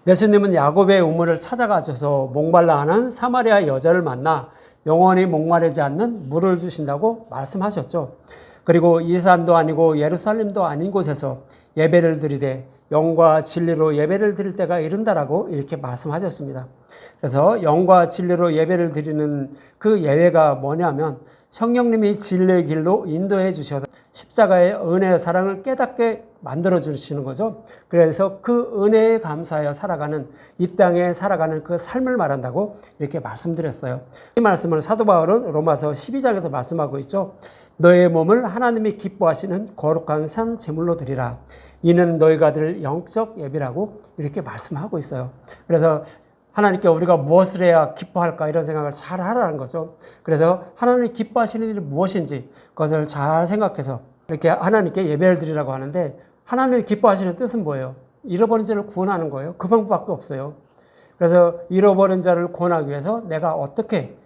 예수님은 야곱의 우물을 찾아가셔서 목말라 하는 사마리아 여자를 만나 영원히 목마르지 않는 물을 주신다고 말씀하셨죠. 그리고 이 산도 아니고 예루살렘도 아닌 곳에서 예배를 드리되 영과 진리로 예배를 드릴 때가 이른다라고 이렇게 말씀하셨습니다. 그래서 영과 진리로 예배를 드리는 그 예배가 뭐냐면 성령님이 진리의 길로 인도해 주셔서 십자가의 은혜의 사랑을 깨닫게 만들어 주시는 거죠. 그래서 그 은혜에 감사하여 살아가는, 이 땅에 살아가는 그 삶을 말한다고 이렇게 말씀드렸어요. 이 말씀을 사도 바울은 로마서 12장에서 말씀하고 있죠. 너의 몸을 하나님이 기뻐하시는 거룩한 산 제물로 드리라. 이는 너희가 드릴 영적 예배라고 이렇게 말씀하고 있어요. 그래서 하나님께 우리가 무엇을 해야 기뻐할까 이런 생각을 잘 하라는 거죠. 그래서 하나님이 기뻐하시는 일이 무엇인지 그것을 잘 생각해서 이렇게 하나님께 예배를 드리라고 하는데, 하나님을 기뻐하시는 뜻은 뭐예요? 잃어버린 자를 구원하는 거예요. 그 방법밖에 없어요. 그래서 잃어버린 자를 구원하기 위해서 내가 어떻게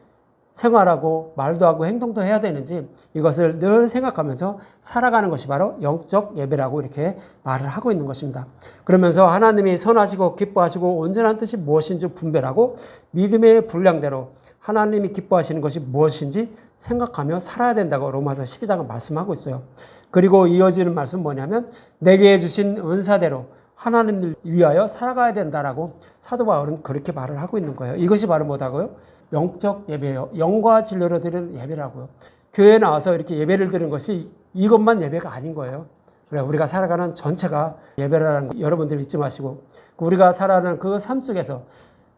생활하고 말도 하고 행동도 해야 되는지 이것을 늘 생각하면서 살아가는 것이 바로 영적 예배라고 이렇게 말을 하고 있는 것입니다. 그러면서 하나님이 선하시고 기뻐하시고 온전한 뜻이 무엇인지 분별하고 믿음의 분량대로 하나님이 기뻐하시는 것이 무엇인지 생각하며 살아야 된다고 로마서 12장은 말씀하고 있어요. 그리고 이어지는 말씀은 뭐냐면 내게 주신 은사대로 하나님을 위하여 살아가야 된다라고 사도 바울은 그렇게 말을 하고 있는 거예요. 이것이 바로 뭐다고요? 영적 예배예요. 영과 진리로 드리는 예배라고요. 교회에 나와서 이렇게 예배를 드리는 것이 이것만 예배가 아닌 거예요. 그래, 우리가 살아가는 전체가 예배라는 거 여러분들 잊지 마시고, 우리가 살아가는 그 삶 속에서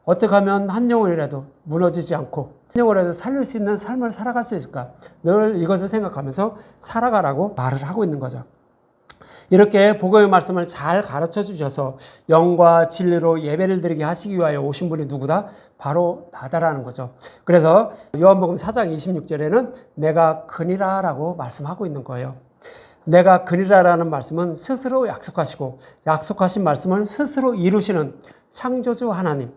어떻게 하면 한 영혼이라도 무너지지 않고 한 영혼이라도 살릴 수 있는 삶을 살아갈 수 있을까? 늘 이것을 생각하면서 살아가라고 말을 하고 있는 거죠. 이렇게 복음의 말씀을 잘 가르쳐 주셔서 영과 진리로 예배를 드리게 하시기 위하여 오신 분이 누구다? 바로 나다라는 거죠. 그래서 요한복음 4장 26절에는 내가 그니라 라고 말씀하고 있는 거예요. 내가 그니라 라는 말씀은 스스로 약속하시고 약속하신 말씀을 스스로 이루시는 창조주 하나님,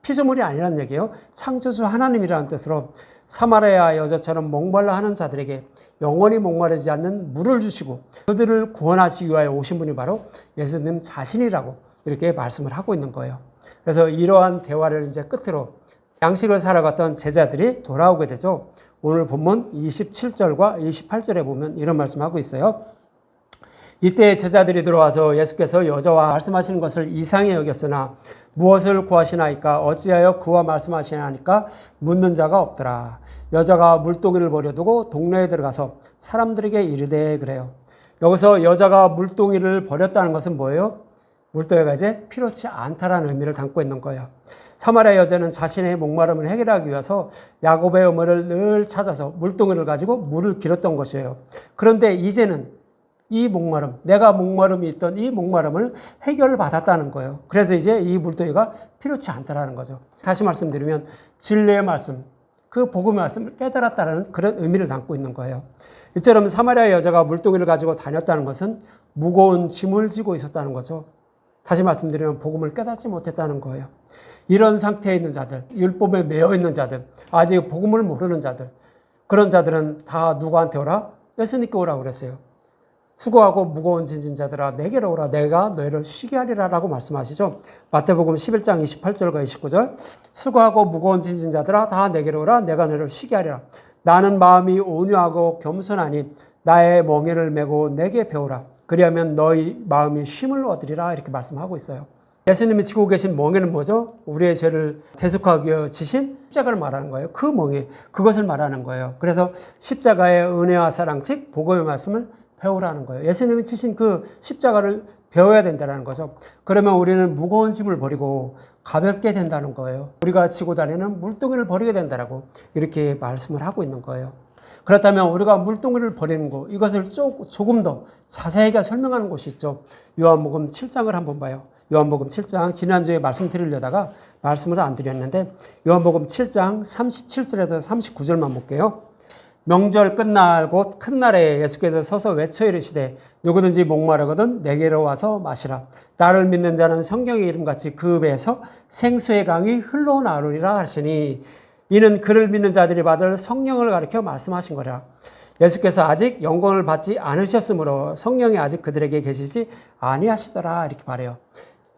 피조물이 아니라는 얘기예요. 창조주 하나님이라는 뜻으로 사마리아 여자처럼 목말라 하는 자들에게 영원히 목마르지 않는 물을 주시고 그들을 구원하시기 위하여 오신 분이 바로 예수님 자신이라고 이렇게 말씀을 하고 있는 거예요. 그래서 이러한 대화를 이제 끝으로 양식을 사러 갔던 제자들이 돌아오게 되죠. 오늘 본문 27절과 28절에 보면 이런 말씀하고 있어요. 이때 제자들이 들어와서 예수께서 여자와 말씀하시는 것을 이상히 여겼으나 무엇을 구하시나이까 어찌하여 그와 말씀하시나이까 묻는 자가 없더라. 여자가 물동이를 버려두고 동네에 들어가서 사람들에게 이르되 그래요. 여기서 여자가 물동이를 버렸다는 것은 뭐예요? 물동이가 이제 필요치 않다라는 의미를 담고 있는 거예요. 사마리아 여자는 자신의 목마름을 해결하기 위해서 야곱의 우물을 늘 찾아서 물동이를 가지고 물을 길었던 것이에요. 그런데 이제는 이 목마름, 내가 목마름이 있던 이 목마름을 해결을 받았다는 거예요. 그래서 이제 이 물동이가 필요치 않다라는 거죠. 다시 말씀드리면 진리의 말씀, 그 복음의 말씀을 깨달았다는 그런 의미를 담고 있는 거예요. 이처럼 사마리아 여자가 물동이를 가지고 다녔다는 것은 무거운 짐을 지고 있었다는 거죠. 다시 말씀드리면 복음을 깨닫지 못했다는 거예요. 이런 상태에 있는 자들, 율법에 매여 있는 자들, 아직 복음을 모르는 자들, 그런 자들은 다 누구한테 오라? 예수님께 오라고 그랬어요. 수고하고 무거운 짐진 자들아 내게로 오라 내가 너희를 쉬게 하리라 라고 말씀하시죠. 마태복음 11장 28절과 29절 수고하고 무거운 짐진 자들아 다 내게로 오라 내가 너희를 쉬게 하리라. 나는 마음이 온유하고 겸손하니 나의 멍에를 메고 내게 배우라. 그리하면 너희 마음이 쉼을 얻으리라 이렇게 말씀하고 있어요. 예수님이 지고 계신 멍에는 뭐죠? 우리의 죄를 대속하기 위해 지신 십자가를 말하는 거예요. 그 멍에, 그것을 말하는 거예요. 그래서 십자가의 은혜와 사랑, 즉 복음의 말씀을 배우라는 거예요. 예수님이 치신 그 십자가를 배워야 된다는 거죠. 그러면 우리는 무거운 짐을 버리고 가볍게 된다는 거예요. 우리가 지고 다니는 물동이를 버리게 된다라고 이렇게 말씀을 하고 있는 거예요. 그렇다면 우리가 물동이를 버리는 것, 이것을 조금 더 자세하게 설명하는 곳이 있죠. 요한복음 7장을 한번 봐요. 요한복음 7장, 지난주에 말씀드리려다가 말씀을 안 드렸는데 요한복음 7장 37절에서 39절만 볼게요. 명절 끝날 곧 큰 날에 예수께서 서서 외쳐 이르시되 누구든지 목마르거든 내게로 와서 마시라. 나를 믿는 자는 성경의 이름같이 그 배에서 생수의 강이 흘러나오리라 하시니 이는 그를 믿는 자들이 받을 성령을 가리켜 말씀하신 거라. 예수께서 아직 영광을 받지 않으셨으므로 성령이 아직 그들에게 계시지 아니하시더라 이렇게 말해요.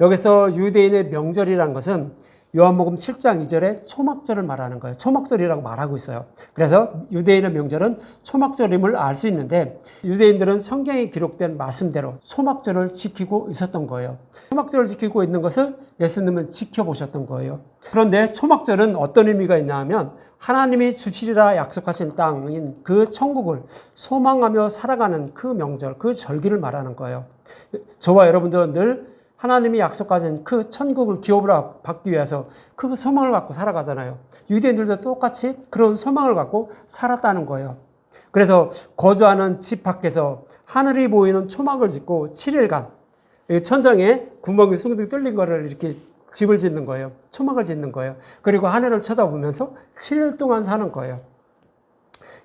여기서 유대인의 명절이라는 것은 요한복음 7장 2절에 초막절을 말하는 거예요. 초막절이라고 말하고 있어요. 그래서 유대인의 명절은 초막절임을 알 수 있는데 유대인들은 성경에 기록된 말씀대로 초막절을 지키고 있었던 거예요. 초막절을 지키고 있는 것을 예수님은 지켜보셨던 거예요. 그런데 초막절은 어떤 의미가 있냐 하면 하나님이 주시리라 약속하신 땅인 그 천국을 소망하며 살아가는 그 명절, 그 절기를 말하는 거예요. 저와 여러분들은 늘 하나님이 약속하신 그 천국을 기업으로 받기 위해서 그 소망을 갖고 살아가잖아요. 유대인들도 똑같이 그런 소망을 갖고 살았다는 거예요. 그래서 거주하는 집 밖에서 하늘이 보이는 초막을 짓고 7일간 천장에 구멍이 숭숭 뚫린 거를 이렇게 집을 짓는 거예요. 초막을 짓는 거예요. 그리고 하늘을 쳐다보면서 7일 동안 사는 거예요.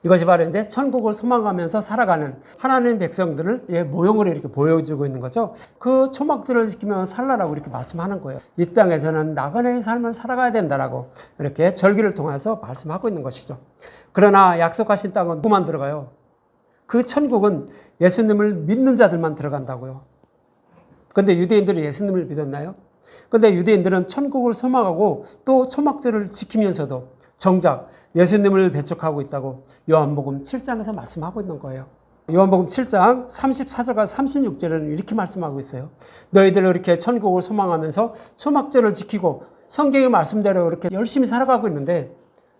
이것이 바로 이제 천국을 소망하면서 살아가는 하나님 백성들을 모형으로 이렇게 보여주고 있는 거죠. 그 초막들을 지키면 살라라고 이렇게 말씀하는 거예요. 이 땅에서는 나그네의 삶을 살아가야 된다라고 이렇게 절기를 통해서 말씀하고 있는 것이죠. 그러나 약속하신 땅은 누구만 들어가요? 그 천국은 예수님을 믿는 자들만 들어간다고요. 그런데 유대인들이 예수님을 믿었나요? 그런데 유대인들은 천국을 소망하고 또 초막절을 지키면서도 정작 예수님을 배척하고 있다고 요한복음 7장에서 말씀하고 있는 거예요. 요한복음 7장 34절과 36절에는 이렇게 말씀하고 있어요. 너희들 이렇게 천국을 소망하면서 초막절을 지키고 성경의 말씀대로 이렇게 열심히 살아가고 있는데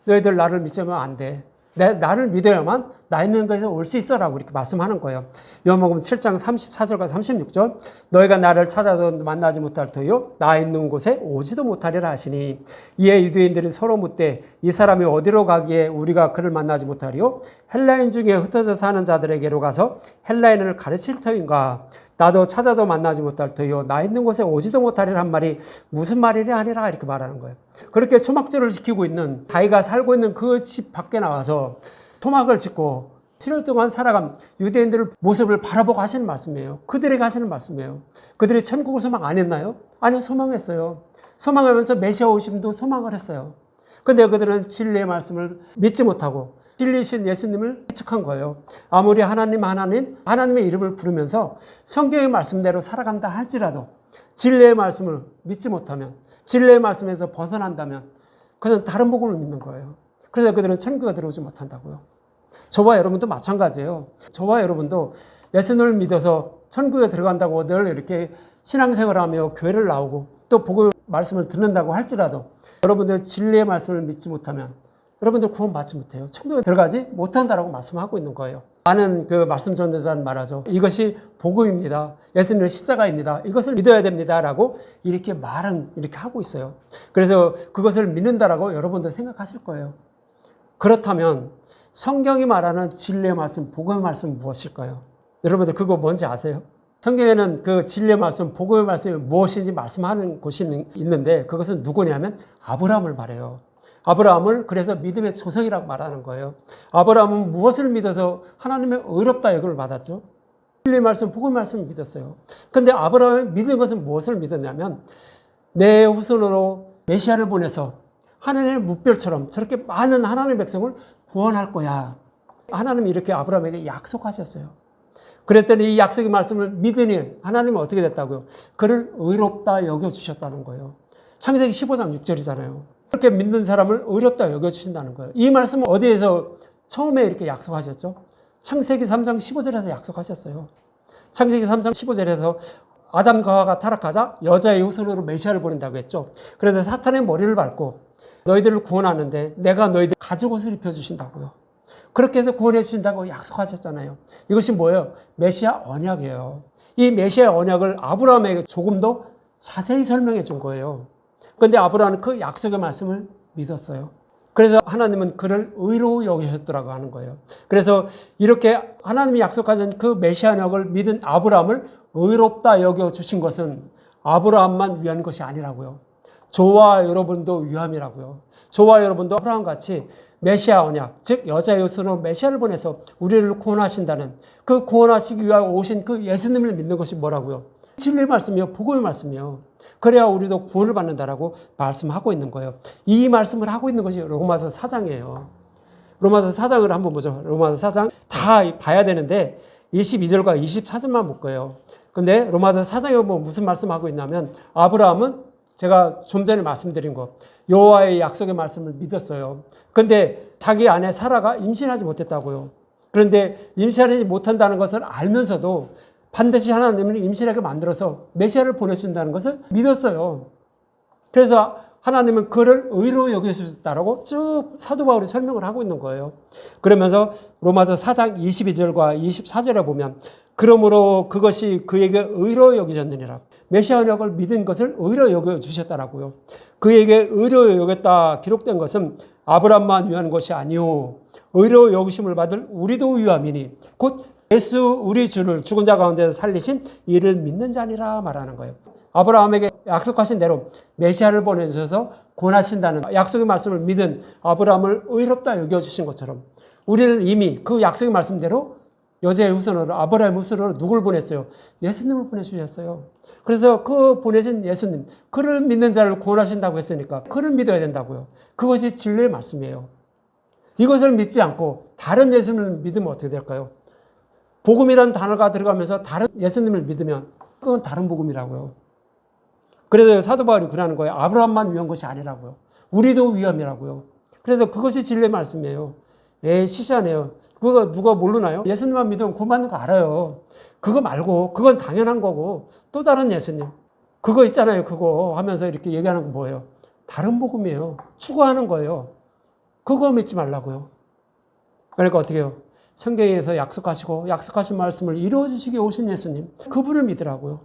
너희들 나를 믿으면 안 돼. 나를 믿어야만 나 있는 곳에 올 수 있어라고 이렇게 말씀하는 거예요. 요한복음 7장 34절과 36절 너희가 나를 찾아도 만나지 못할 터요 나 있는 곳에 오지도 못하리라 하시니 이에 유대인들이 서로 묻되 이 사람이 어디로 가기에 우리가 그를 만나지 못하리요? 헬라인 중에 흩어져 사는 자들에게로 가서 헬라인을 가르칠 터인가? 나도 찾아도 만나지 못할 터요 나 있는 곳에 오지도 못하리라 한 말이 무슨 말이냐 하니라 이렇게 말하는 거예요. 그렇게 초막절을 지키고 있는 자기가 살고 있는 그 집 밖에 나와서 초막을 짓고 7일 동안 살아간 유대인들의 모습을 바라보고 하시는 말씀이에요. 그들에게 하시는 말씀이에요. 그들이 천국을 소망 안 했나요? 아니요, 소망했어요. 소망하면서 메시아 오심도 소망을 했어요. 그런데 그들은 진리의 말씀을 믿지 못하고 진리신 예수님을 배척한 거예요. 아무리 하나님의 이름을 부르면서 성경의 말씀대로 살아간다 할지라도 진리의 말씀을 믿지 못하면 진리의 말씀에서 벗어난다면 그것은 다른 복음을 믿는 거예요. 그래서 그들은 천국에 들어오지 못한다고요. 저와 여러분도 마찬가지예요. 저와 여러분도 예수님을 믿어서 천국에 들어간다고 늘 이렇게 신앙생활하며 교회를 나오고 또 복음의 말씀을 듣는다고 할지라도 여러분들 진리의 말씀을 믿지 못하면 여러분들 구원받지 못해요. 천국에 들어가지 못한다라고 말씀하고 있는 거예요. 많은 그 말씀 전도자는 말하죠. 이것이 복음입니다. 예수님의 십자가입니다. 이것을 믿어야 됩니다라고 이렇게 말은 이렇게 하고 있어요. 그래서 그것을 믿는다라고 여러분들 생각하실 거예요. 그렇다면 성경이 말하는 진리의 말씀, 복음의 말씀은 무엇일까요? 여러분들 그거 뭔지 아세요? 성경에는 그 진리의 말씀, 복음의 말씀이 무엇인지 말씀하는 곳이 있는데 그것은 누구냐면 아브라함을 말해요. 아브라함을 그래서 믿음의 조상이라고 말하는 거예요. 아브라함은 무엇을 믿어서 하나님의 의롭다 여김을 받았죠? 진리의 말씀, 복음의 말씀을 믿었어요. 그런데 아브라함이 믿은 것은 무엇을 믿었냐면 내 후손으로 메시아를 보내서 하나님의 뭇별처럼 저렇게 많은 하나님의 백성을 구원할 거야. 하나님이 이렇게 아브라함에게 약속하셨어요. 그랬더니 이 약속의 말씀을 믿으니 하나님은 어떻게 됐다고요? 그를 의롭다 여겨주셨다는 거예요. 창세기 15장 6절이잖아요. 그렇게 믿는 사람을 의롭다 여겨주신다는 거예요. 이 말씀은 어디에서 처음에 이렇게 약속하셨죠? 창세기 3장 15절에서 약속하셨어요. 창세기 3장 15절에서 아담과 하와가 타락하자 여자의 후손으로 메시아를 보낸다고 했죠. 그래서 사탄의 머리를 밟고 너희들을 구원하는데 내가 너희들 가죽옷을 입혀주신다고요. 그렇게 해서 구원해 주신다고 약속하셨잖아요. 이것이 뭐예요? 메시아 언약이에요. 이 메시아 언약을 아브라함에게 조금 더 자세히 설명해 준 거예요. 그런데 아브라함은 그 약속의 말씀을 믿었어요. 그래서 하나님은 그를 의로 여기셨더라고 하는 거예요. 그래서 이렇게 하나님이 약속하신 그 메시아 언약을 믿은 아브라함을 의롭다 여겨주신 것은 아브라함만 위한 것이 아니라고요. 저와 여러분도 위함이라고요. 저와 여러분도 아브라함 같이 메시아 언약, 즉 여자의 후손으로 메시아를 보내서 우리를 구원하신다는 그 구원하시기 위하여 오신 그 예수님을 믿는 것이 뭐라고요? 진리의 말씀이요, 복음의 말씀이요. 그래야 우리도 구원을 받는다라고 말씀하고 있는 거예요. 이 말씀을 하고 있는 것이 로마서 4장이에요. 로마서 4장을 한번 보죠. 로마서 4장 다 봐야 되는데 22절과 24절만 볼 거예요. 근데 로마서 4장에 보면 무슨 말씀하고 있냐면 아브라함은 제가 좀 전에 말씀드린 거 여호와의 약속의 말씀을 믿었어요. 근데 자기 아내 사라가 임신하지 못했다고요. 그런데 임신하지 못한다는 것을 알면서도 반드시 하나님은 임신하게 만들어서 메시아를 보내준다는 것을 믿었어요. 그래서 하나님은 그를 의로 여겨주셨다라고 쭉 사도 바울이 설명을 하고 있는 거예요. 그러면서 로마서 4장 22절과 24절에 보면 그러므로 그것이 그에게 의로 여겨졌느니라. 메시아 언약을 믿은 것을 의로 여겨주셨다라고요. 그에게 의로 여겼다 기록된 것은 아브라함만 위한 것이 아니오 의로 여기심을 받을 우리도 위함이니 곧 예수 우리 주를 죽은 자 가운데서 살리신 이를 믿는 자니라 말하는 거예요. 아브라함에게 약속하신 대로 메시아를 보내주셔서 구원하신다는 약속의 말씀을 믿은 아브라함을 의롭다 여겨주신 것처럼 우리는 이미 그 약속의 말씀대로 여자의 후손으로 아브라함의 후손으로 누굴 보냈어요? 예수님을 보내주셨어요. 그래서 그 보내신 예수님, 그를 믿는 자를 구원하신다고 했으니까 그를 믿어야 된다고요. 그것이 진리의 말씀이에요. 이것을 믿지 않고 다른 예수님을 믿으면 어떻게 될까요? 복음이라는 단어가 들어가면서 다른 예수님을 믿으면 그건 다른 복음이라고요. 그래서 사도 바울이 그러는 거예요. 아브라함만 위한 것이 아니라고요. 우리도 위함이라고요. 그래서 그것이 진리의 말씀이에요. 시시하네요. 그거 누가 모르나요? 예수님만 믿으면 구원받는 거 알아요. 그거 말고 그건 당연한 거고 또 다른 예수님. 그거 있잖아요. 그거 하면서 이렇게 얘기하는 거 뭐예요? 다른 복음이에요. 추구하는 거예요. 그거 믿지 말라고요. 그러니까 어떻게 해요? 성경에서 약속하신 말씀을 이루어주시게 오신 예수님. 그분을 믿으라고요.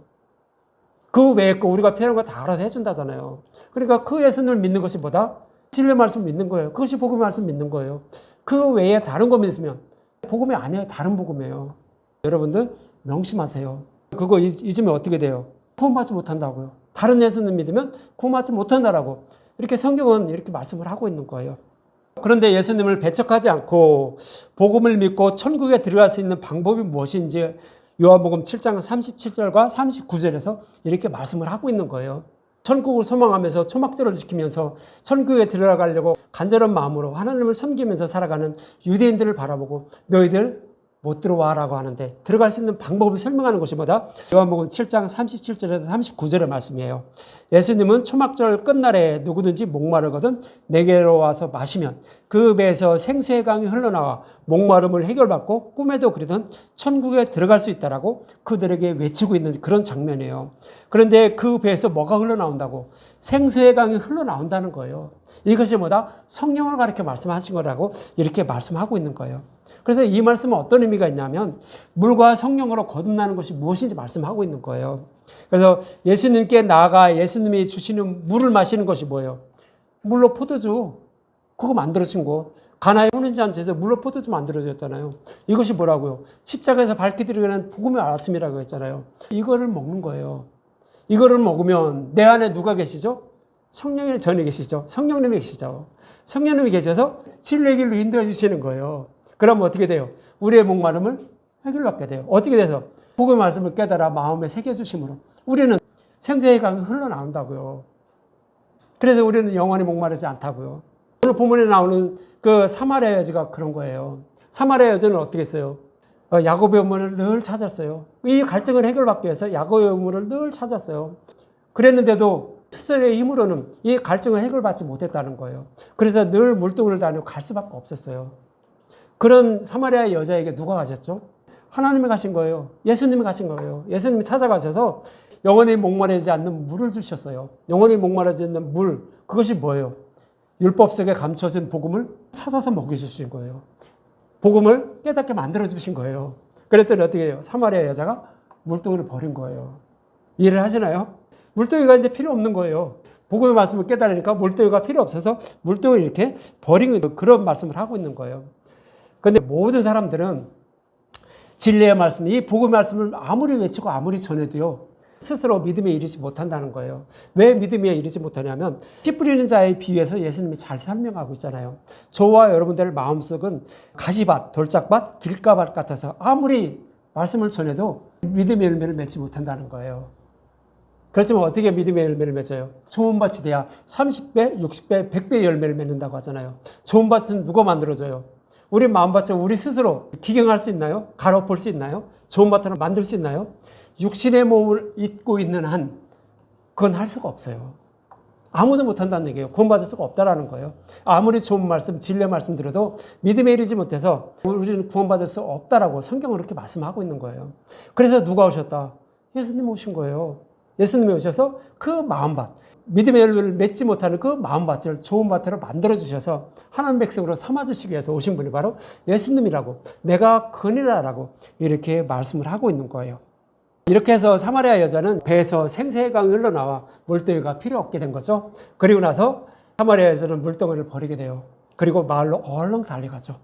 그 외에 거 우리가 필요한 거 다 알아서 해준다잖아요. 그러니까 그 예수님을 믿는 것이 뭐다? 진리의 말씀 믿는 거예요. 그것이 복음의 말씀 믿는 거예요. 그 외에 다른 거 믿으면 복음이 아니에요. 다른 복음이에요. 여러분들 명심하세요. 그거 잊으면 어떻게 돼요? 구원받지 못한다고요. 다른 예수님 믿으면 구원받지 못한다라고. 이렇게 성경은 이렇게 말씀을 하고 있는 거예요. 그런데 예수님을 배척하지 않고 복음을 믿고 천국에 들어갈 수 있는 방법이 무엇인지 요한복음 7장 37절과 39절에서 이렇게 말씀을 하고 있는 거예요. 천국을 소망하면서 초막절을 지키면서 천국에 들어가려고 간절한 마음으로 하나님을 섬기면서 살아가는 유대인들을 바라보고 너희들 못 들어와라고 하는데 들어갈 수 있는 방법을 설명하는 것이 뭐다? 요한복음 7장 37절에서 39절의 말씀이에요. 예수님은 초막절 끝날에 누구든지 목마르거든 내게로 와서 마시면 그 배에서 생수의 강이 흘러나와 목마름을 해결받고 꿈에도 그리던 천국에 들어갈 수 있다라고 그들에게 외치고 있는 그런 장면이에요. 그런데 그 배에서 뭐가 흘러나온다고? 생수의 강이 흘러나온다는 거예요. 이것이 뭐다? 성령을 가리켜 말씀하신 거라고 이렇게 말씀하고 있는 거예요. 그래서 이 말씀은 어떤 의미가 있냐면 물과 성령으로 거듭나는 것이 무엇인지 말씀하고 있는 거예요. 그래서 예수님께 나아가 예수님이 주시는 물을 마시는 것이 뭐예요? 물로 포도주, 그거 만들어진 거. 가나의 혼인잔치에서 물로 포도주 만들어졌잖아요. 이것이 뭐라고요? 십자가에서 밝히 드리는 복음의 말씀이라고 했잖아요. 이거를 먹는 거예요. 이거를 먹으면 내 안에 누가 계시죠? 성령의 전에 계시죠. 성령님이 계시죠. 성령님이 계셔서 진리의 길로 인도해 주시는 거예요. 그러면 어떻게 돼요? 우리의 목마름을 해결받게 돼요. 어떻게 돼서? 복음의 말씀을 깨달아 마음에 새겨주심으로 우리는 생수의 강이 흘러나온다고요. 그래서 우리는 영원히 목마르지 않다고요. 오늘 본문에 나오는 그 사마리아 여자가 그런 거예요. 사마리아 여자는 어떻게 했어요? 야곱의 우물을 늘 찾았어요. 이 갈증을 해결받기 위해서 야곱의 우물을 늘 찾았어요. 그랬는데도 스스로의 힘으로는 이 갈증을 해결받지 못했다는 거예요. 그래서 늘 물동을 다니고 갈 수밖에 없었어요. 그런 사마리아 여자에게 누가 가셨죠? 하나님이 가신 거예요. 예수님이 가신 거예요. 예수님이 찾아가셔서 영원히 목마르지 않는 물을 주셨어요. 영원히 목마르지 않는 물, 그것이 뭐예요? 율법 속에 감춰진 복음을 찾아서 먹여주신 거예요. 복음을 깨닫게 만들어주신 거예요. 그랬더니 어떻게 해요? 사마리아 여자가 물동이를 버린 거예요. 이해를 하시나요? 물동이가 이제 필요 없는 거예요. 복음의 말씀을 깨달으니까 물동이가 필요 없어서 물동이를 이렇게 버리는 그런 말씀을 하고 있는 거예요. 그런데 모든 사람들은 진리의 말씀, 이 복음의 말씀을 아무리 외치고 아무리 전해도요, 스스로 믿음에 이르지 못한다는 거예요. 왜 믿음에 이르지 못하냐면 씨 뿌리는 자의 비유에서 예수님이 잘 설명하고 있잖아요. 저와 여러분들 마음속은 가시밭, 돌짝밭, 길가밭 같아서 아무리 말씀을 전해도 믿음의 열매를 맺지 못한다는 거예요. 그렇지만 어떻게 믿음의 열매를 맺어요? 좋은 밭이 돼야 30배, 60배, 100배 열매를 맺는다고 하잖아요. 좋은 밭은 누가 만들어줘요? 우리 마음밭을 우리 스스로 기경할 수 있나요? 갈아엎을 수 있나요? 좋은 밭을 만들 수 있나요? 육신의 몸을 입고 있는 한 그건 할 수가 없어요. 아무도 못한다는 얘기예요. 구원받을 수가 없다라는 거예요. 아무리 좋은 말씀, 진리의 말씀 들어도 믿음에 이르지 못해서 우리는 구원받을 수 없다라고 성경은 그렇게 말씀하고 있는 거예요. 그래서 누가 오셨다? 예수님 오신 거예요. 예수님이 오셔서 그 마음밭, 믿음의 열매를 맺지 못하는 그 마음밭을 좋은 밭으로 만들어주셔서 하나님 백성으로 삼아주시기 위해서 오신 분이 바로 예수님이라고, 내가 그니라라고 이렇게 말씀을 하고 있는 거예요. 이렇게 해서 사마리아 여자는 배에서 생수의 강이 흘러나와 물동이가 필요 없게 된 거죠. 그리고 나서 사마리아 여자는 물동이를 버리게 돼요. 그리고 마을로 얼른 달려가죠.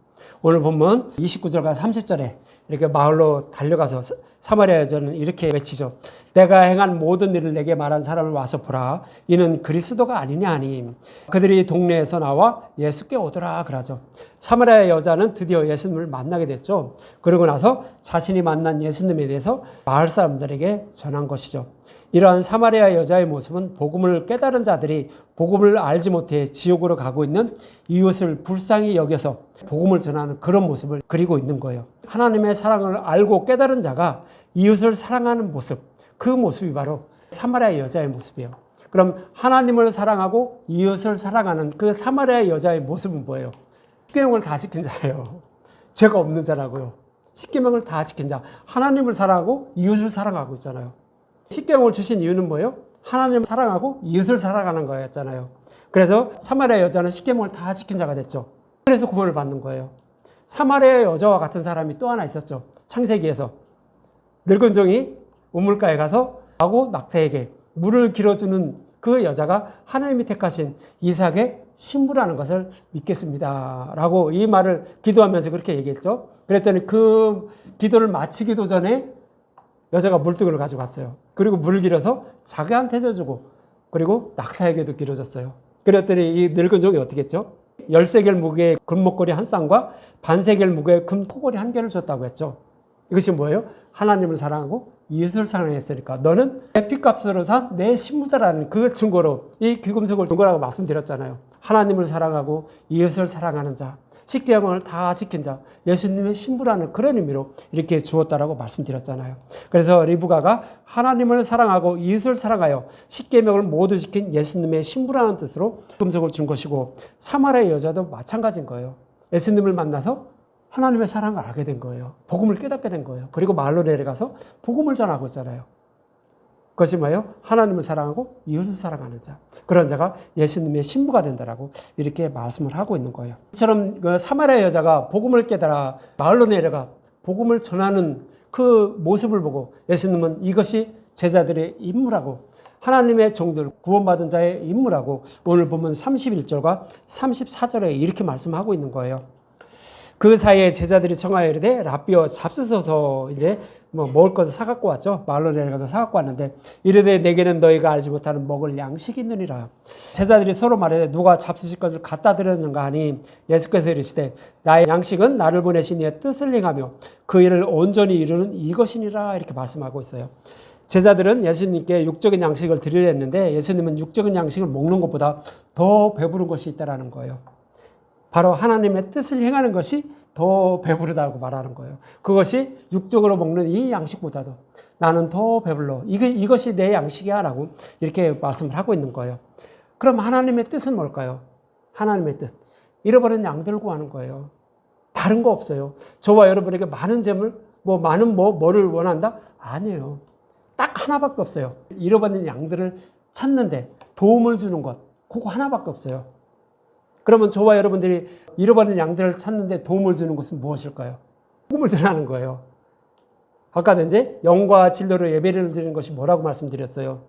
오늘 보면 29절과 30절에 이렇게 마을로 달려가서 사마리아 여자는 이렇게 외치죠. 내가 행한 모든 일을 내게 말한 사람을 와서 보라. 이는 그리스도가 아니냐 하니 그들이 동네에서 나와 예수께 오더라 그러죠. 사마리아 여자는 드디어 예수님을 만나게 됐죠. 그러고 나서 자신이 만난 예수님에 대해서 마을 사람들에게 전한 것이죠. 이러한 사마리아 여자의 모습은 복음을 깨달은 자들이 복음을 알지 못해 지옥으로 가고 있는 이웃을 불쌍히 여겨서 복음을 전하는 그런 모습을 그리고 있는 거예요. 하나님의 사랑을 알고 깨달은 자가 이웃을 사랑하는 모습, 그 모습이 바로 사마리아 여자의 모습이에요. 그럼 하나님을 사랑하고 이웃을 사랑하는 그 사마리아 여자의 모습은 뭐예요? 십계명을 다 지킨 자예요. 죄가 없는 자라고요. 십계명을 다 지킨 자. 하나님을 사랑하고 이웃을 사랑하고 있잖아요. 십계명을 주신 이유는 뭐예요? 하나님을 사랑하고 이웃을 사랑하는 거였잖아요. 그래서 사마리아 여자는 십계명을 다 지킨 자가 됐죠. 그래서 구원을 받는 거예요. 사마리아 여자와 같은 사람이 또 하나 있었죠. 창세기에서 늙은 종이 우물가에 가서 하고 낙타에게 물을 길어주는 그 여자가 하나님이 택하신 이삭의 신부라는 것을 믿겠습니다 라고 이 말을 기도하면서 그렇게 얘기했죠. 그랬더니 그 기도를 마치기도 전에 여자가 물두개를 가지고 갔어요. 그리고 물을 길어서 자기한테도 주고 그리고 낙타에게도 길어줬어요. 그랬더니 이 늙은 종이 어떻게 했죠? 13개를 무게의 금목걸이 한 쌍과 반세겔 무게의 금 포걸이 한 개를 줬다고 했죠. 이것이 뭐예요? 하나님을 사랑하고 이웃을 사랑했으니까 너는 내 핏값으로 산 내 신부다라는 그 증거로 이 귀금속을 증거라고 말씀드렸잖아요. 하나님을 사랑하고 이웃을 사랑하는 자, 십계명을 다 지킨 자, 예수님의 신부라는 그런 의미로 이렇게 주었다라고 말씀드렸잖아요. 그래서 리브가가 하나님을 사랑하고 이웃을 사랑하여 십계명을 모두 지킨 예수님의 신부라는 뜻으로 금속을 준 것이고 사마리아 여자도 마찬가지인 거예요. 예수님을 만나서 하나님의 사랑을 알게 된 거예요. 복음을 깨닫게 된 거예요. 그리고 마을로 내려가서 복음을 전하고 있잖아요. 그것이 뭐예요? 하나님을 사랑하고 이웃을 사랑하는 자. 그런 자가 예수님의 신부가 된다라고 이렇게 말씀을 하고 있는 거예요. 이처럼 그 사마리아 여자가 복음을 깨달아 마을로 내려가 복음을 전하는 그 모습을 보고 예수님은 이것이 제자들의 임무라고 하나님의 종들 구원받은 자의 임무라고 오늘 보면 31절과 34절에 이렇게 말씀하고 있는 거예요. 그 사이에 제자들이 청하여 이르되 랍비여 잡수소서. 이제 먹을 것을 사갖고 왔죠. 마을로 내려가서 사갖고 왔는데 이르되 내게는 너희가 알지 못하는 먹을 양식이 있느니라. 제자들이 서로 말하되 누가 잡수실 것을 갖다 드렸는가 하니 예수께서 이르시되 나의 양식은 나를 보내신 이의 뜻을 행하며 그 일을 온전히 이루는 이것이니라 이렇게 말씀하고 있어요. 제자들은 예수님께 육적인 양식을 드리려 했는데 예수님은 육적인 양식을 먹는 것보다 더 배부른 것이 있다라는 거예요. 바로 하나님의 뜻을 행하는 것이 더 배부르다고 말하는 거예요. 그것이 육적으로 먹는 이 양식보다도 나는 더 배불러. 이것이 내 양식이야 라고 이렇게 말씀을 하고 있는 거예요. 그럼 하나님의 뜻은 뭘까요? 하나님의 뜻. 잃어버린 양들 구하는 거예요. 다른 거 없어요. 저와 여러분에게 많은 재물, 뭐를 원한다? 아니에요. 딱 하나밖에 없어요. 잃어버린 양들을 찾는데 도움을 주는 것. 그거 하나밖에 없어요. 그러면 저와 여러분들이 잃어버린 양들을 찾는데 도움을 주는 것은 무엇일까요? 복음을 전하는 거예요. 아까도 이제 영과 진리로 예배를 드리는 것이 뭐라고 말씀드렸어요?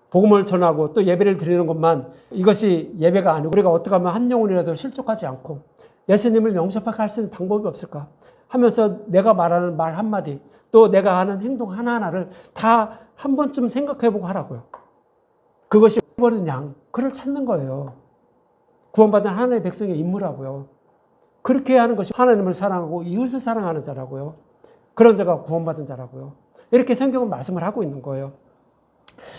복음을 전하고 또 예배를 드리는 것만 이것이 예배가 아니고 우리가 어떻게 하면 한 영혼이라도 실족하지 않고 예수님을 영접하게 할 수 있는 방법이 없을까? 하면서 내가 말하는 말 한마디 또 내가 하는 행동 하나하나를 다 한 번쯤 생각해보고 하라고요. 그것이 잃어버린 양, 그를 찾는 거예요. 구원받은 하나님의 백성의 임무라고요. 그렇게 하는 것이 하나님을 사랑하고 이웃을 사랑하는 자라고요. 그런 자가 구원받은 자라고요. 이렇게 성경은 말씀을 하고 있는 거예요.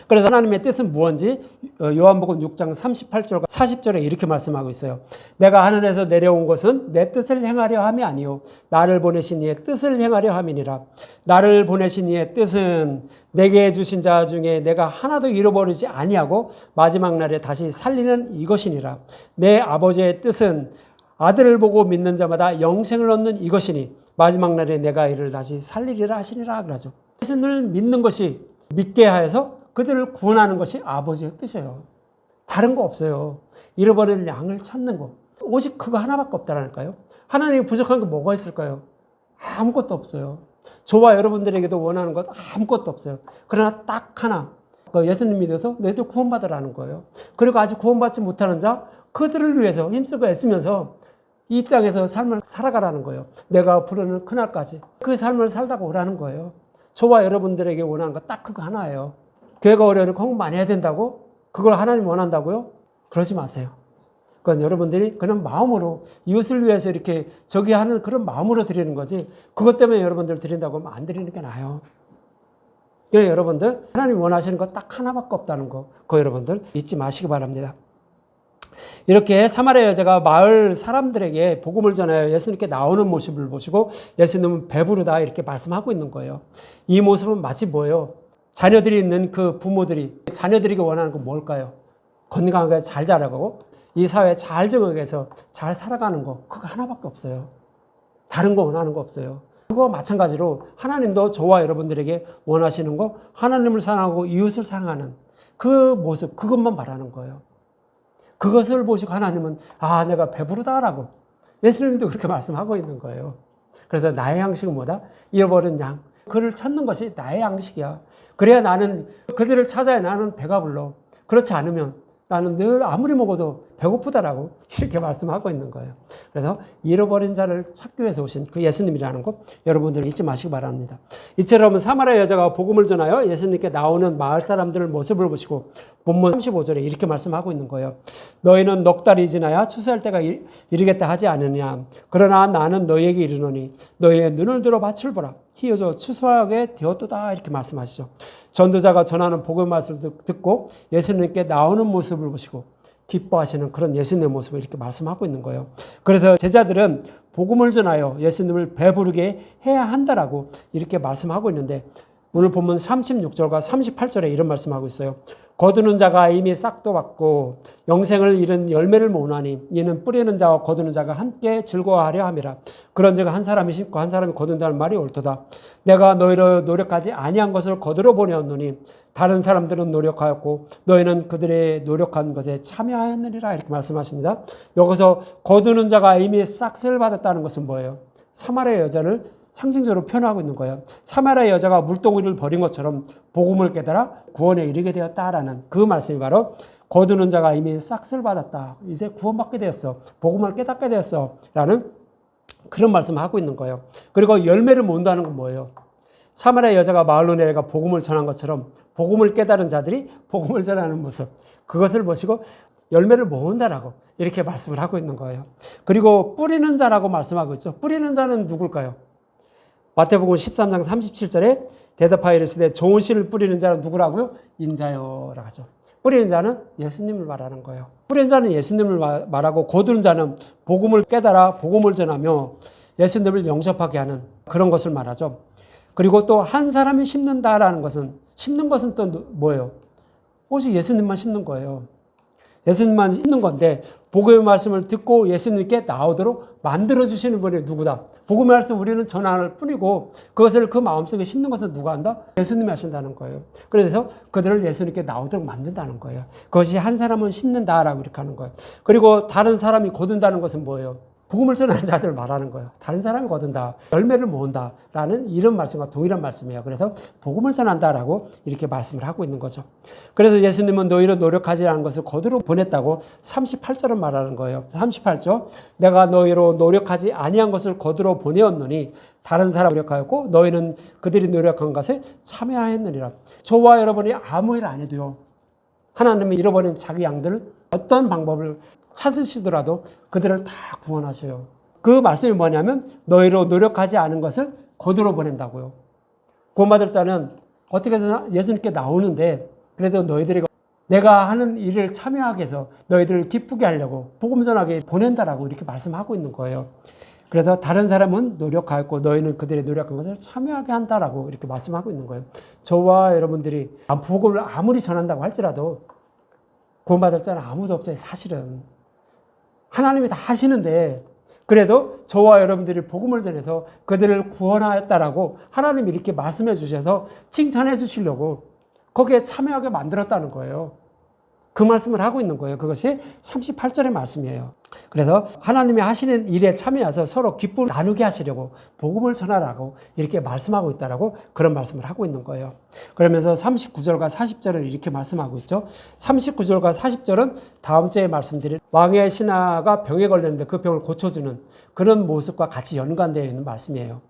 그래서 하나님의 뜻은 무엇인지 요한복음 6장 38절과 40절에 이렇게 말씀하고 있어요. 내가 하늘에서 내려온 것은 내 뜻을 행하려 함이 아니요 나를 보내신 이의 뜻을 행하려 함이니라. 나를 보내신 이의 뜻은 내게 주신 자 중에 내가 하나도 잃어버리지 아니하고 마지막 날에 다시 살리는 이것이니라. 내 아버지의 뜻은 아들을 보고 믿는 자마다 영생을 얻는 이것이니 마지막 날에 내가 이를 다시 살리리라 하시니라 그러죠. 예수님을 믿는 것이 믿게 하여서 그들을 구원하는 것이 아버지의 뜻이에요. 다른 거 없어요. 잃어버린 양을 찾는 거. 오직 그거 하나밖에 없다라니까요. 하나님이 부족한 게 뭐가 있을까요? 아무것도 없어요. 저와 여러분들에게도 원하는 것 아무것도 없어요. 그러나 딱 하나. 예수님 믿어서 너희도 구원받으라는 거예요. 그리고 아직 구원받지 못하는 자, 그들을 위해서 힘쓰고 애쓰면서 이 땅에서 삶을 살아가라는 거예요. 내가 부르는 그날까지. 그 삶을 살다가 오라는 거예요. 저와 여러분들에게 원하는 거 딱 그거 하나예요. 교회가 어려우니 공부 많이 해야 된다고? 그걸 하나님 원한다고요? 그러지 마세요. 그건 여러분들이 그런 마음으로 이웃을 위해서 이렇게 저기 하는 그런 마음으로 드리는 거지 그것 때문에 여러분들 드린다고 하면 안 드리는 게 나아요. 그래서 여러분들 하나님 원하시는 거 딱 하나밖에 없다는 거 그거 여러분들 잊지 마시기 바랍니다. 이렇게 사마리아 여자가 마을 사람들에게 복음을 전하여 예수님께 나오는 모습을 보시고 예수님은 배부르다 이렇게 말씀하고 있는 거예요. 이 모습은 마치 뭐예요? 자녀들이 있는 그 부모들이 자녀들에게 원하는 건 뭘까요? 건강하게 잘 자라고 이 사회에 잘 적응해서 잘 살아가는 거 그거 하나밖에 없어요. 다른 거 원하는 거 없어요. 그거 마찬가지로 하나님도 저와 여러분들에게 원하시는 거 하나님을 사랑하고 이웃을 사랑하는 그 모습 그것만 바라는 거예요. 그것을 보시고 하나님은 아 내가 배부르다라고 예수님도 그렇게 말씀하고 있는 거예요. 그래서 나의 양식은 뭐다? 잃어버린 양. 그를 찾는 것이 나의 양식이야. 그래야 나는 그들을 찾아야 나는 배가 불러. 그렇지 않으면 나는 늘 아무리 먹어도 배고프다라고 이렇게 말씀하고 있는 거예요. 그래서 잃어버린 자를 찾기 위해서 오신 그 예수님이라는 것 여러분들 잊지 마시기 바랍니다. 이처럼 사마리아 여자가 복음을 전하여 예수님께 나오는 마을 사람들의 모습을 보시고 본문 35절에 이렇게 말씀하고 있는 거예요. 너희는 넉 달이 지나야 추수할 때가 이르겠다 하지 않느냐. 그러나 나는 너희에게 이르노니 너희의 눈을 들어 밭을 보라. 희어져 추수하게 되었도다 이렇게 말씀하시죠. 전도자가 전하는 복음의 말씀을 듣고 예수님께 나오는 모습을 보시고 기뻐하시는 그런 예수님의 모습을 이렇게 말씀하고 있는 거예요. 그래서 제자들은 복음을 전하여 예수님을 배부르게 해야 한다라고 이렇게 말씀하고 있는데 오늘 본문 36절과 38절에 이런 말씀하고 있어요. 거두는 자가 이미 싹도 받고 영생을 잃은 열매를 모으나니 이는 뿌리는 자와 거두는 자가 함께 즐거워하려 함이라. 그런즉 한 사람이 심고 한 사람이 거둔다는 말이 옳도다. 내가 너희로 노력하지 아니한 것을 거두러 보내었노니 다른 사람들은 노력하였고 너희는 그들의 노력한 것에 참여하였느니라 이렇게 말씀하십니다. 여기서 거두는 자가 이미 싹을 받았다는 것은 뭐예요? 사마리아 여자를 상징적으로 표현하고 있는 거예요. 사마리아 여자가 물동이를 버린 것처럼 복음을 깨달아 구원에 이르게 되었다라는 그 말씀이 바로 거두는 자가 이미 싹을 받았다. 이제 구원받게 되었어. 복음을 깨닫게 되었어. 라는 그런 말씀을 하고 있는 거예요. 그리고 열매를 모은다는 건 뭐예요? 사마리아 여자가 마을로 내려가 복음을 전한 것처럼 복음을 깨달은 자들이 복음을 전하는 모습. 그것을 보시고 열매를 모은다라고 이렇게 말씀을 하고 있는 거예요. 그리고 뿌리는 자라고 말씀하고 있죠. 뿌리는 자는 누굴까요? 마태복음 13장 37절에 대답하여 이르시되 좋은 씨를 뿌리는 자는 누구라고요? 인자요라고 하죠. 뿌리는 자는 예수님을 말하는 거예요. 뿌리는 자는 예수님을 말하고 거두는 자는 복음을 깨달아 복음을 전하며 예수님을 영접하게 하는 그런 것을 말하죠. 그리고 또 한 사람이 심는다라는 것은 심는 것은 또 뭐예요? 오직 예수님만 심는 거예요. 예수님만 심는 건데 복음의 말씀을 듣고 예수님께 나오도록 만들어주시는 분이 누구다? 복음의 말씀 우리는 전할 뿐이고 그것을 그 마음속에 심는 것은 누가 한다? 예수님이 하신다는 거예요. 그래서 그들을 예수님께 나오도록 만든다는 거예요. 그것이 한 사람은 심는다라고 이렇게 하는 거예요. 그리고 다른 사람이 거둔다는 것은 뭐예요? 복음을 전하는 자들을 말하는 거예요. 다른 사람이 거둔다, 열매를 모은다라는 이런 말씀과 동일한 말씀이에요. 그래서 복음을 전한다라고 이렇게 말씀을 하고 있는 거죠. 그래서 예수님은 너희로 노력하지 않은 것을 거두러 보냈다고 38절은 말하는 거예요. 38절, 내가 너희로 노력하지 아니한 것을 거두러 보내었노니 다른 사람 노력하였고 너희는 그들이 노력한 것에 참여하였느니라. 저와 여러분이 아무 일 안 해도요. 하나님이 잃어버린 자기 양들을 어떤 방법을 찾으시더라도 그들을 다 구원하셔요. 그 말씀이 뭐냐면 너희로 노력하지 않은 것을 거두러 보낸다고요. 구원받을 자는 어떻게 해서 예수님께 나오는데 그래도 너희들이 내가 하는 일을 참여하게 해서 너희들을 기쁘게 하려고 복음 전하게 보낸다라고 이렇게 말씀하고 있는 거예요. 그래서 다른 사람은 노력하였고 너희는 그들의 노력한 것을 참여하게 한다라고 이렇게 말씀하고 있는 거예요. 저와 여러분들이 복음을 아무리 전한다고 할지라도 구원받을 자는 아무도 없어요. 사실은 하나님이 다 하시는데, 그래도 저와 여러분들이 복음을 전해서 그들을 구원하였다라고 하나님이 이렇게 말씀해 주셔서 칭찬해 주시려고 거기에 참여하게 만들었다는 거예요. 그 말씀을 하고 있는 거예요. 그것이 38절의 말씀이에요. 그래서 하나님이 하시는 일에 참여해서 서로 기쁨을 나누게 하시려고 복음을 전하라고 이렇게 말씀하고 있다라고 그런 말씀을 하고 있는 거예요. 그러면서 39절과 40절은 이렇게 말씀하고 있죠. 39절과 40절은 다음 주에 말씀드린 왕의 신하가 병에 걸렸는데 그 병을 고쳐주는 그런 모습과 같이 연관되어 있는 말씀이에요.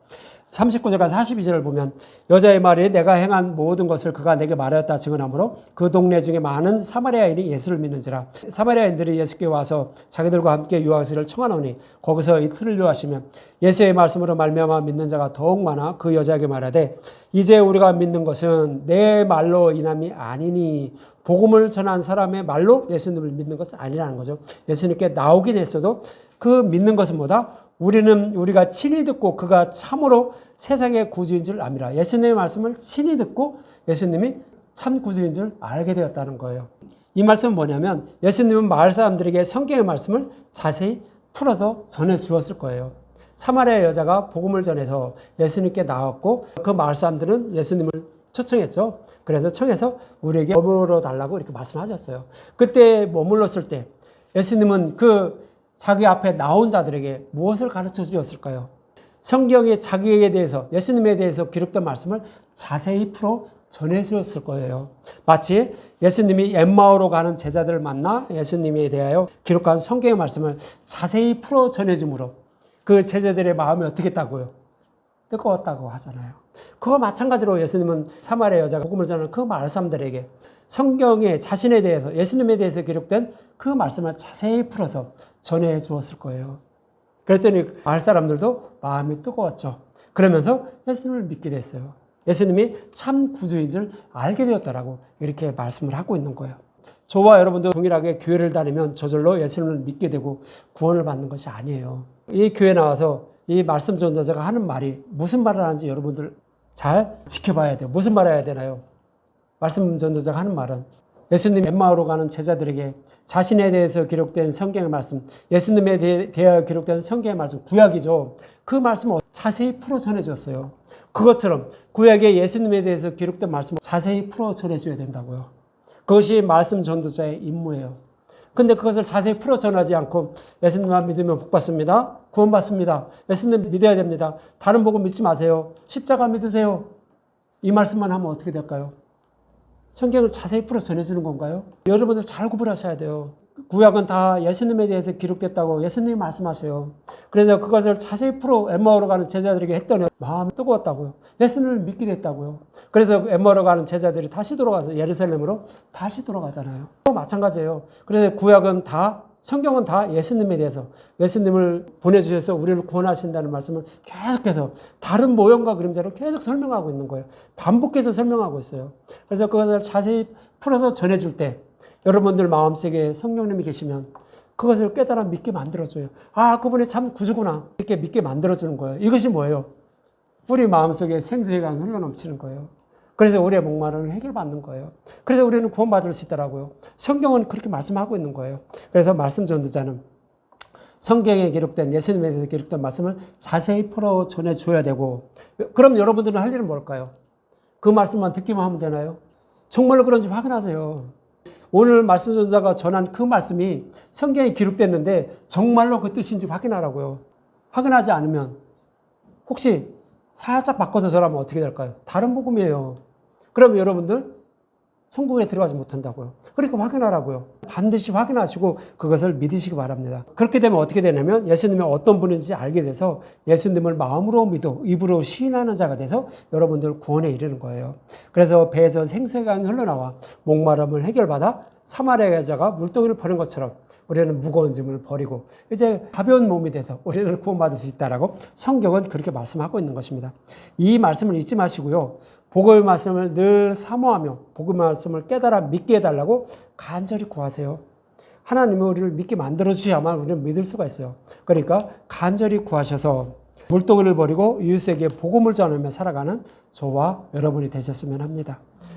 39절과 42절을 보면 여자의 말이 내가 행한 모든 것을 그가 내게 말하였다 증언하므로 그 동네 중에 많은 사마리아인이 예수를 믿는지라. 사마리아인들이 예수께 와서 자기들과 함께 유하시기를 청하노니 거기서 이틀을 유하시면 예수의 말씀으로 말미암아 믿는 자가 더욱 많아 그 여자에게 말하되 이제 우리가 믿는 것은 내 말로 인함이 아니니 복음을 전한 사람의 말로 예수님을 믿는 것은 아니라는 거죠. 예수님께 나오긴 했어도 그 믿는 것은 뭐다? 우리가 친히 듣고 그가 참으로 세상의 구주인 줄 압니다. 예수님의 말씀을 친히 듣고 예수님이 참 구주인 줄 알게 되었다는 거예요. 이 말씀은 뭐냐면 예수님은 마을 사람들에게 성경의 말씀을 자세히 풀어서 전해 주었을 거예요. 사마리아 여자가 복음을 전해서 예수님께 나왔고 그 마을 사람들은 예수님을 초청했죠. 그래서 청해서 우리에게 머물러 달라고 이렇게 말씀하셨어요. 그때 머물렀을 때 예수님은 그 자기 앞에 나온 자들에게 무엇을 가르쳐 주었을까요? 성경에 자기에 대해서, 예수님에 대해서 기록된 말씀을 자세히 풀어 전해 주었을 거예요. 마치 예수님이 엠마오로 가는 제자들을 만나 예수님에 대하여 기록한 성경의 말씀을 자세히 풀어 전해 줌으로 그 제자들의 마음이 어떻게 했다고요? 뜨거웠다고 하잖아요. 그와 마찬가지로 예수님은 사마리아 여자가 복음을 전하는 그 마을 사람들에게 성경에 자신에 대해서, 예수님에 대해서 기록된 그 말씀을 자세히 풀어서 전해 주었을 거예요. 그랬더니 마을 사람들도 마음이 뜨거웠죠. 그러면서 예수님을 믿게 됐어요. 예수님이 참 구주인 줄 알게 되었다라고 이렇게 말씀을 하고 있는 거예요. 저와 여러분도 동일하게 교회를 다니면 저절로 예수님을 믿게 되고 구원을 받는 것이 아니에요. 이 교회 나와서 이 말씀 전도자가 하는 말이 무슨 말을 하는지 여러분들 잘 지켜봐야 돼요. 무슨 말을 해야 되나요? 말씀 전도자가 하는 말은 예수님 엠마오로 가는 제자들에게 자신에 대해서 기록된 성경의 말씀, 예수님에 대하여 기록된 성경의 말씀, 구약이죠. 그 말씀을 자세히 풀어 전해줬어요. 그것처럼 구약에 예수님에 대해서 기록된 말씀을 자세히 풀어 전해줘야 된다고요. 그것이 말씀 전도자의 임무예요. 근데 그것을 자세히 풀어 전하지 않고 예수님만 믿으면 복 받습니다. 구원받습니다. 예수님 믿어야 됩니다. 다른 복음 믿지 마세요. 십자가 믿으세요. 이 말씀만 하면 어떻게 될까요? 성경을 자세히 풀어 전해주는 건가요? 여러분들 잘 구분하셔야 돼요. 구약은 다 예수님에 대해서 기록됐다고 예수님이 말씀하셔요. 그래서 그것을 자세히 풀어 엠마오로 가는 제자들에게 했더니 마음이 뜨거웠다고요. 예수님을 믿게 됐다고요. 그래서 엠마오로 가는 제자들이 다시 돌아가서 예루살렘으로 다시 돌아가잖아요. 또 마찬가지예요. 그래서 구약은 다, 성경은 다 예수님에 대해서, 예수님을 보내주셔서 우리를 구원하신다는 말씀을 계속해서 다른 모형과 그림자로 계속 설명하고 있는 거예요. 반복해서 설명하고 있어요. 그래서 그것을 자세히 풀어서 전해줄 때 여러분들 마음속에 성령님이 계시면 그것을 깨달아 믿게 만들어줘요. 아, 그분이 참 구주구나. 이렇게 믿게 만들어주는 거예요. 이것이 뭐예요? 우리 마음속에 생수의 강이 흘러넘치는 거예요. 그래서 우리의 목마름을 해결받는 거예요. 그래서 우리는 구원받을 수 있더라고요. 성경은 그렇게 말씀하고 있는 거예요. 그래서 말씀 전도자는 성경에 기록된, 예수님에 대해서 기록된 말씀을 자세히 풀어 전해줘야 되고, 그럼 여러분들은 할 일은 뭘까요? 그 말씀만 듣기만 하면 되나요? 정말로 그런지 확인하세요. 오늘 말씀 전도자가 전한 그 말씀이 성경에 기록됐는데 정말로 그 뜻인지 확인하라고요. 확인하지 않으면 혹시 살짝 바꿔서 전하면 어떻게 될까요? 다른 복음이에요. 그럼 여러분들 천국에 들어가지 못한다고요. 그러니까 확인하라고요. 반드시 확인하시고 그것을 믿으시기 바랍니다. 그렇게 되면 어떻게 되냐면 예수님이 어떤 분인지 알게 돼서 예수님을 마음으로 믿어 입으로 시인하는 자가 돼서 여러분들 구원에 이르는 거예요. 그래서 배에서 생수의 강이 흘러나와 목마름을 해결받아 사마리아 여자가 물동이를 버린 것처럼 우리는 무거운 짐을 버리고 이제 가벼운 몸이 돼서 우리는 구원받을 수 있다라고 성경은 그렇게 말씀하고 있는 것입니다. 이 말씀을 잊지 마시고요. 복음의 말씀을 늘 사모하며 복음의 말씀을 깨달아 믿게 해달라고 간절히 구하세요. 하나님은 우리를 믿게 만들어 주셔야만 우리는 믿을 수가 있어요. 그러니까 간절히 구하셔서 물동이를 버리고 이웃에게 복음을 전하며 살아가는 저와 여러분이 되셨으면 합니다.